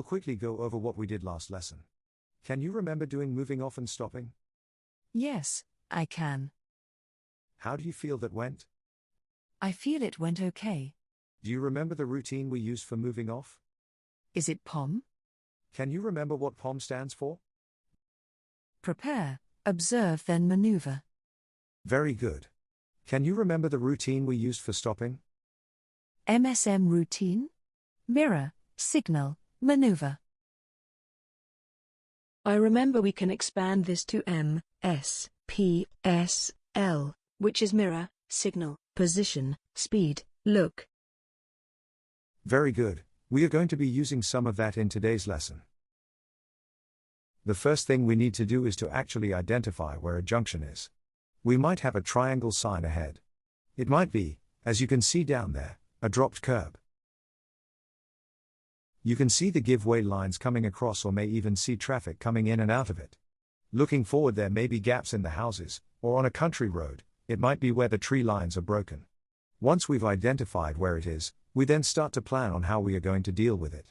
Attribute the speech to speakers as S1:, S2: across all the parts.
S1: quickly go over what we did last lesson. Can you remember doing moving off and stopping?
S2: Yes, I can.
S1: How do you feel that went?
S2: I feel it went okay.
S1: Do you remember the routine we used for moving off?
S2: Is it POM?
S1: Can you remember what POM stands for?
S2: Prepare, observe, then maneuver.
S1: Very good. Can you remember the routine we used for stopping?
S2: MSM routine? Mirror, signal, maneuver.
S3: I remember we can expand this to M, S, P, S, L, which is mirror, signal, position, speed, look.
S1: Very good. We are going to be using some of that in today's lesson. The first thing we need to do is to actually identify where a junction is. We might have a triangle sign ahead. It might be, as you can see down there, a dropped curb. You can see the give-way lines coming across or may even see traffic coming in and out of it. Looking forward, there may be gaps in the houses, or on a country road, it might be where the tree lines are broken. Once we've identified where it is, we then start to plan on how we are going to deal with it.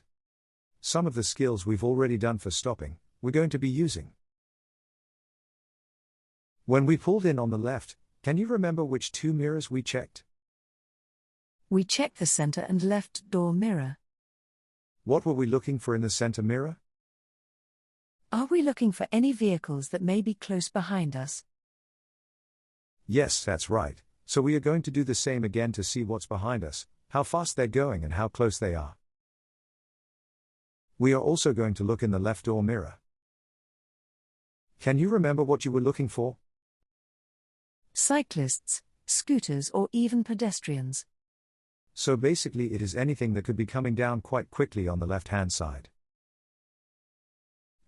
S1: Some of the skills we've already done for stopping, we're going to be using. When we pulled in on the left, can you remember which two mirrors we checked?
S2: We checked the center and left door mirror.
S1: What were we looking for in the center mirror?
S2: Are we looking for any vehicles that may be close behind us?
S1: Yes, that's right. So we are going to do the same again to see what's behind us, how fast they're going and how close they are. We are also going to look in the left door mirror. Can you remember what you were looking for?
S2: Cyclists, scooters, or even pedestrians.
S1: So basically it is anything that could be coming down quite quickly on the left-hand side.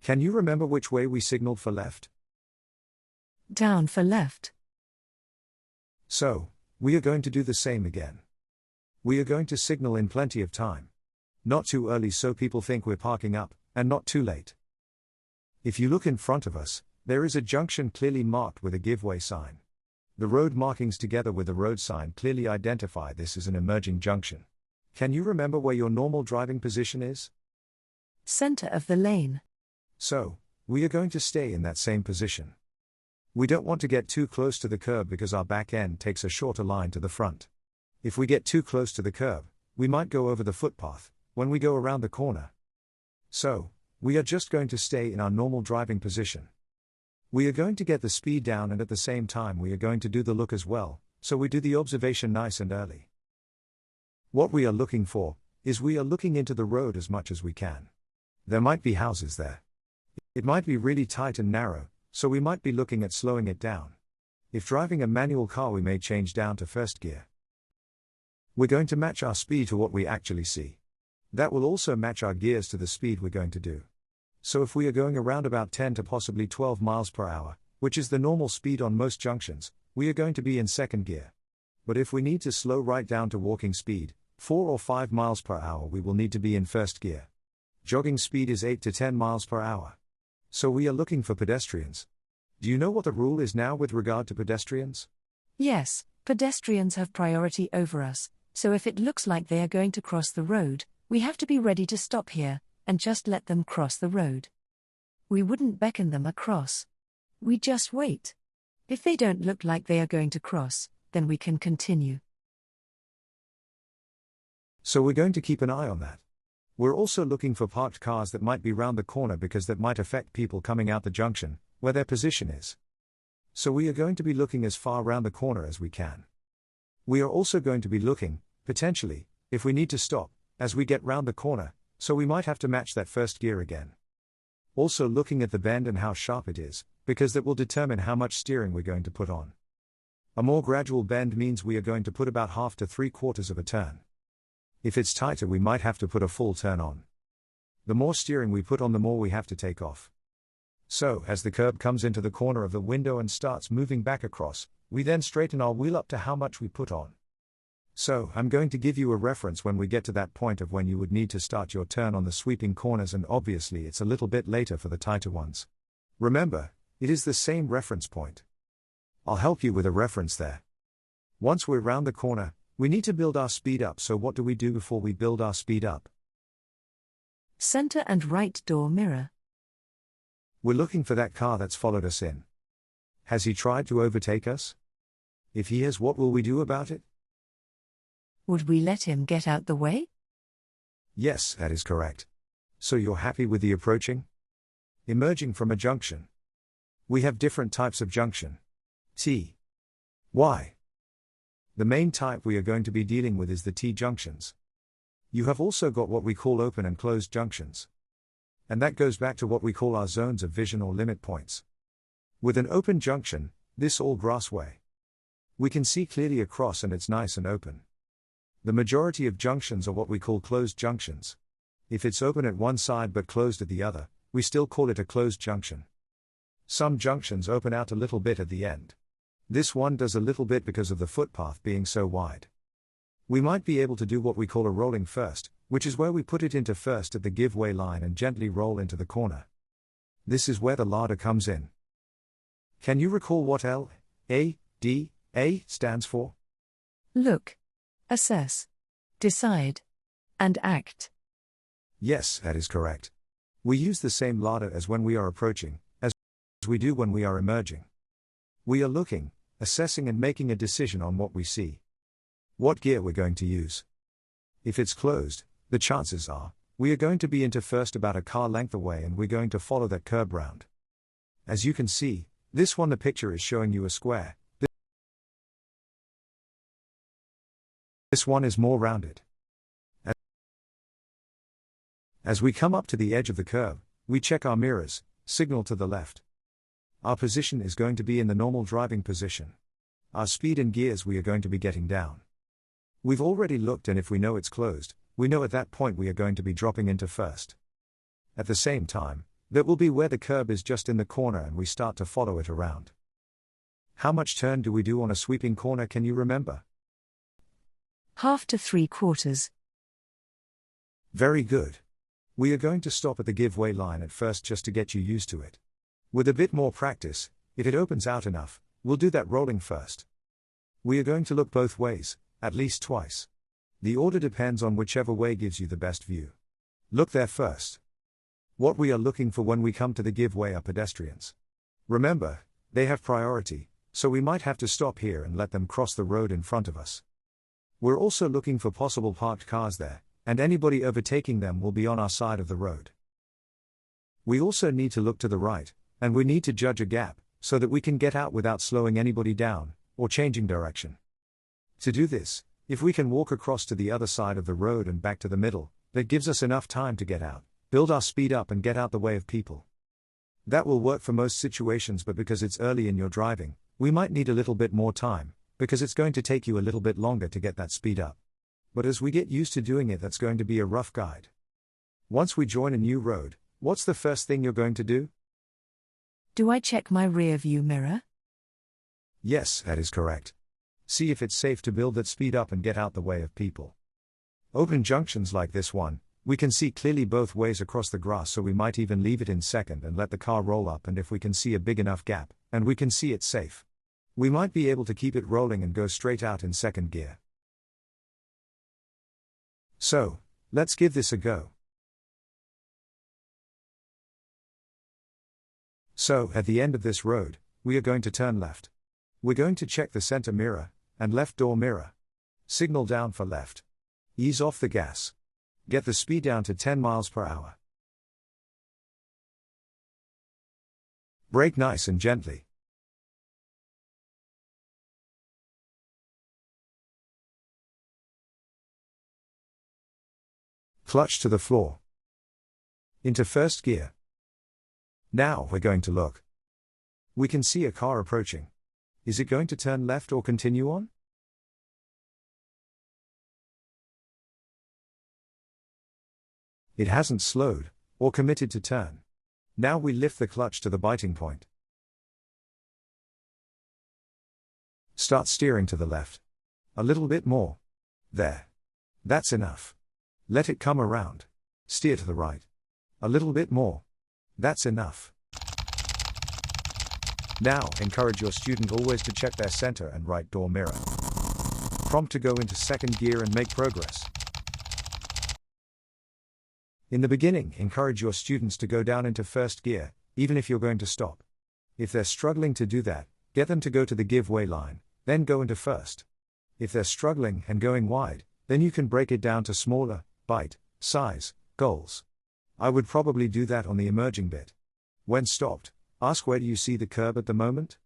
S1: Can you remember which way we signaled for left?
S2: Down for left.
S1: So, we are going to do the same again. We are going to signal in plenty of time. Not too early so people think we're parking up, and not too late. If you look in front of us, there is a junction clearly marked with a give-way sign. The road markings together with the road sign clearly identify this as an emerging junction. Can you remember where your normal driving position is?
S2: Center of the lane.
S1: So, we are going to stay in that same position. We don't want to get too close to the curb because our back end takes a shorter line to the front. If we get too close to the curb, we might go over the footpath when we go around the corner. So, we are just going to stay in our normal driving position. We are going to get the speed down and at the same time we are going to do the look as well, so we do the observation nice and early. What we are looking for is we are looking into the road as much as we can. There might be houses there. It might be really tight and narrow, so we might be looking at slowing it down. If driving a manual car we may change down to first gear. We're going to match our speed to what we actually see. That will also match our gears to the speed we're going to do. So if we are going around about 10 to possibly 12 miles per hour, which is the normal speed on most junctions, we are going to be in second gear. But if we need to slow right down to walking speed, 4 or 5 miles per hour, we will need to be in first gear. Jogging speed is 8 to 10 miles per hour. So we are looking for pedestrians. Do you know what the rule is now with regard to pedestrians?
S2: Yes, pedestrians have priority over us, so if it looks like they are going to cross the road, we have to be ready to stop here, and just let them cross the road. We wouldn't beckon them across. We just wait. If they don't look like they are going to cross, then we can continue.
S1: So we're going to keep an eye on that. We're also looking for parked cars that might be round the corner because that might affect people coming out the junction, where their position is. So we are going to be looking as far round the corner as we can. We are also going to be looking, potentially, if we need to stop, as we get round the corner, so we might have to match that first gear again. Also looking at the bend and how sharp it is, because that will determine how much steering we're going to put on. A more gradual bend means we are going to put about half to 3/4 of a turn. If it's tighter we might have to put a full turn on. The more steering we put on the more we have to take off. So, as the curb comes into the corner of the window and starts moving back across, we then straighten our wheel up to how much we put on. So, I'm going to give you a reference when we get to that point of when you would need to start your turn on the sweeping corners, and obviously it's a little bit later for the tighter ones. Remember, it is the same reference point. I'll help you with a reference there. Once we're round the corner, we need to build our speed up, so what do we do before we build our speed up?
S2: Center and right door mirror.
S1: We're looking for that car that's followed us in. Has he tried to overtake us? If he has, what will we do about it?
S2: Would we let him get out the way?
S1: Yes, that is correct. So you're happy with the approaching? Emerging from a junction. We have different types of junction. T. Y. The main type we are going to be dealing with is the T junctions. You have also got what we call open and closed junctions. And that goes back to what we call our zones of vision or limit points. With an open junction, this all grass way. We can see clearly across and it's nice and open. The majority of junctions are what we call closed junctions. If it's open at one side but closed at the other, we still call it a closed junction. Some junctions open out a little bit at the end. This one does a little bit because of the footpath being so wide. We might be able to do what we call a rolling first, which is where we put it into first at the give-way line and gently roll into the corner. This is where the ladder comes in. Can you recall what L, A, D, A stands for?
S2: Look. Assess. Decide. And act.
S1: Yes, that is correct. We use the same ladder as when we are approaching, as we do when we are emerging. We are looking, assessing and making a decision on what we see. What gear we're going to use. If it's closed, the chances are, we are going to be into first about a car length away and we're going to follow that curb round. As you can see, this one the picture is showing you a square. This one is more rounded. As we come up to the edge of the curve, we check our mirrors, signal to the left. Our position is going to be in the normal driving position. Our speed and gears we are going to be getting down. We've already looked and if we know it's closed, we know at that point we are going to be dropping into first. At the same time, that will be where the curb is just in the corner and we start to follow it around. How much turn do we do on a sweeping corner, can you remember?
S2: Half to 3/4.
S1: Very good. We are going to stop at the give-way line at first just to get you used to it. With a bit more practice, if it opens out enough, we'll do that rolling first. We are going to look both ways, at least twice. The order depends on whichever way gives you the best view. Look there first. What we are looking for when we come to the give-way are pedestrians. Remember, they have priority, so we might have to stop here and let them cross the road in front of us. We're also looking for possible parked cars there, and anybody overtaking them will be on our side of the road. We also need to look to the right, and we need to judge a gap, so that we can get out without slowing anybody down, or changing direction. To do this, if we can walk across to the other side of the road and back to the middle, that gives us enough time to get out, build our speed up and get out the way of people. That will work for most situations, but because it's early in your driving, we might need a little bit more time, because it's going to take you a little bit longer to get that speed up. But as we get used to doing it, that's going to be a rough guide. Once we join a new road, what's the first thing you're going to do?
S2: Do I check my rear view mirror?
S1: Yes, that is correct. See if it's safe to build that speed up and get out the way of people. Open junctions like this one, we can see clearly both ways across the grass, so we might even leave it in second and let the car roll up, and if we can see a big enough gap, and we can see it's safe, we might be able to keep it rolling and go straight out in second gear. So, let's give this a go. So, at the end of this road, we are going to turn left. We're going to check the center mirror, and left door mirror. Signal down for left. Ease off the gas. Get the speed down to 10 miles per hour. Brake nice and gently. Clutch to the floor. Into first gear. Now we're going to look. We can see a car approaching. Is it going to turn left or continue on? It hasn't slowed, or committed to turn. Now we lift the clutch to the biting point. Start steering to the left. A little bit more. There. That's enough. Let it come around. Steer to the right. A little bit more. That's enough. Now, encourage your student always to check their center and right door mirror. Prompt to go into second gear and make progress. In the beginning, encourage your students to go down into first gear, even if you're going to stop. If they're struggling to do that, get them to go to the give-way line, then go into first. If they're struggling and going wide, then you can break it down to smaller, bite-size goals. I would probably do that on the emerging bit. When stopped, ask where do you see the curb at the moment?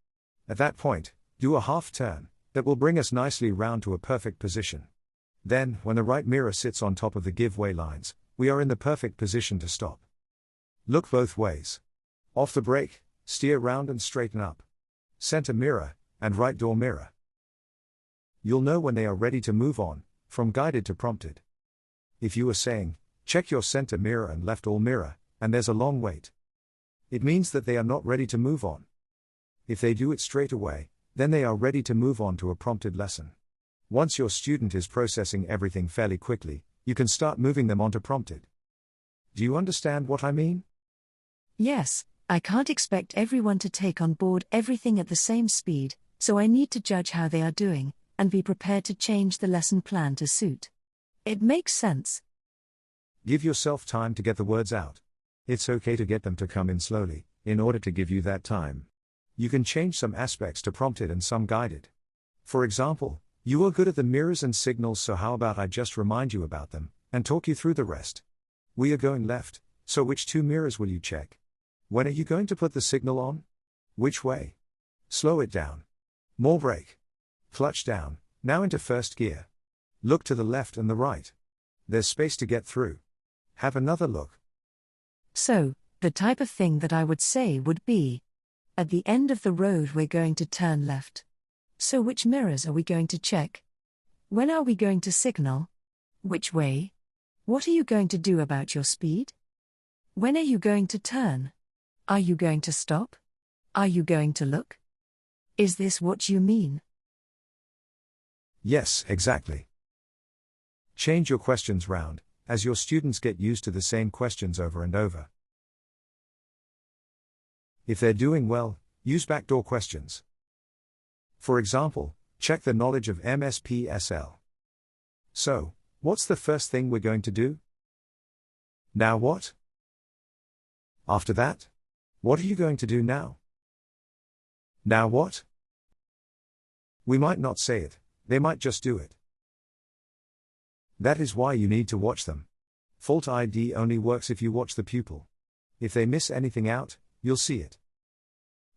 S1: At that point, do a half turn, that will bring us nicely round to a perfect position. Then, when the right mirror sits on top of the give-way lines, we are in the perfect position to stop. Look both ways. Off the brake, steer round and straighten up. Center mirror, and right door mirror. You'll know when they are ready to move on, from guided to prompted. If you are saying, check your center mirror and left door mirror, and there's a long wait, it means that they are not ready to move on. If they do it straight away, then they are ready to move on to a prompted lesson. Once your student is processing everything fairly quickly, you can start moving them on to prompted. Do you understand what I mean?
S2: Yes, I can't expect everyone to take on board everything at the same speed, so I need to judge how they are doing, and be prepared to change the lesson plan to suit. It makes sense.
S1: Give yourself time to get the words out. It's okay to get them to come in slowly, in order to give you that time. You can change some aspects to prompted and some guided. For example, you are good at the mirrors and signals, so how about I just remind you about them, and talk you through the rest. We are going left, so which 2 mirrors will you check? When are you going to put the signal on? Which way? Slow it down. More brake. Clutch down, now into first gear. Look to the left and the right. There's space to get through. Have another look.
S2: So, the type of thing that I would say would be, at the end of the road we're going to turn left. So which mirrors are we going to check? When are we going to signal? Which way? What are you going to do about your speed? When are you going to turn? Are you going to stop? Are you going to look? Is this what you mean?
S1: Yes, exactly. Change your questions round, as your students get used to the same questions over and over. If they're doing well, use backdoor questions. For example, check the knowledge of MSPSL. So, what's the first thing we're going to do? Now what? After that? What are you going to do now? Now what? We might not say it, they might just do it. That is why you need to watch them. Fault ID only works if you watch the pupil. If they miss anything out, you'll see it.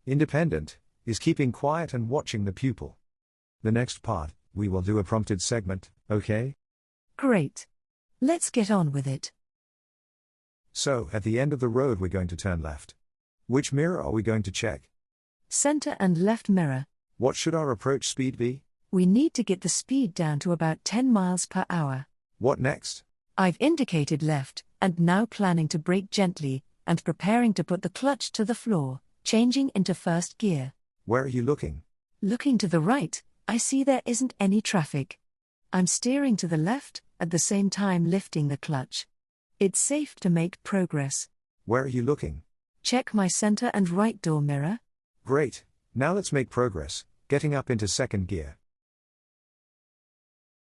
S1: Independent is keeping quiet and watching the pupil. The next part, we will do a prompted segment, okay?
S2: Great. Let's get on with it.
S1: So, at the end of the road we're going to turn left. Which mirror are we going to check?
S2: Center and left mirror.
S1: What should our approach speed be?
S2: We need to get the speed down to about 10 miles per hour.
S1: What next?
S2: I've indicated left, and now planning to brake gently, and preparing to put the clutch to the floor, changing into first gear.
S1: Where are you looking?
S2: Looking to the right, I see there isn't any traffic. I'm steering to the left, at the same time lifting the clutch. It's safe to make progress.
S1: Where are you looking?
S2: Check my center and right door mirror.
S1: Great, now let's make progress, getting up into second gear.